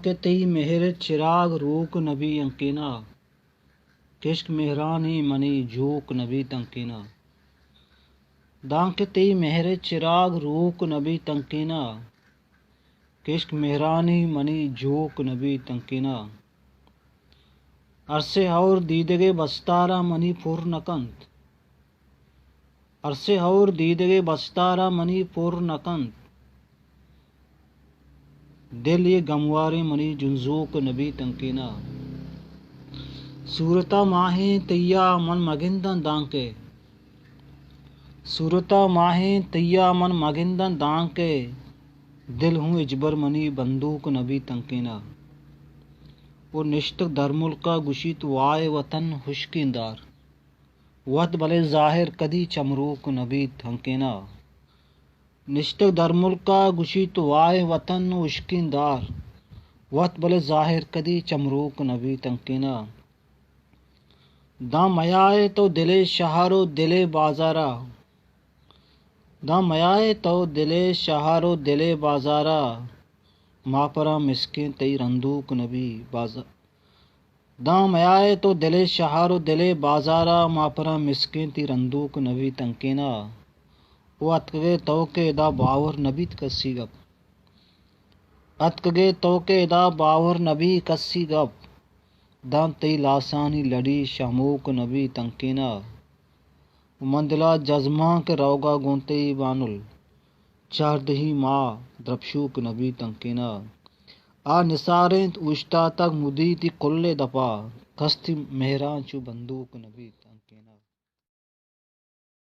کے تی مہر چراغ روک نبی انکینا، کشک مہرانی منی جھوک نبی تنکینا۔ دان کے تی مہر چراغ روک نبی تنکینا، کشک مہرانی منی جھوک نبی تنکینا۔ عرصے اور دیدگے بستارا منی پر نکنت، عرصے اور دیدگے بستارا منی پر نکنت، دل یہ گموارے منی جنزوک نبی تنکینا۔ صورتا ماہیں تیا من مگندن دانکے، صورتا ماہیں تیا من مگندن دانکے، دل ہوں اجبر منی بندوق نبی تنکینا۔ وہ نشتک در ملکا گشیت وائے وطن خشکیندار، وط بلے ظاہر کدی چمروک نبی تنکینا۔ نشتک در ملکا گشیت وائے وطن خشکیندار، وط بلے ظاہر کدی چمروک نبی تنکینا۔ داں میائے تو دلے شہارو دلے بازارا، داں میائے تو دلے شہارو دلے بازارا، ماں پرا مسکیں تی رندوق نبی بازار۔ داں میائے تو دلے شہارو دلے بازارا، ماں پرا مسکیں تی رندوق نبی تنکینا۔ وہ اتکگے تو کے دا باور نبی کسی گپ، اتکگے تو کے دا باور نبی کسی گپ، داں تی لاسانی لڑی شموک نبی تنکینا۔ مندلا جزماں کے روگا گونتے بانل، چاردہی ماں درپشوک نبی تنکینا۔ آ نثاریں اوشتا تک مدی تی کلے دپا، کستی مہراں چو بندوق نبی تنکینا۔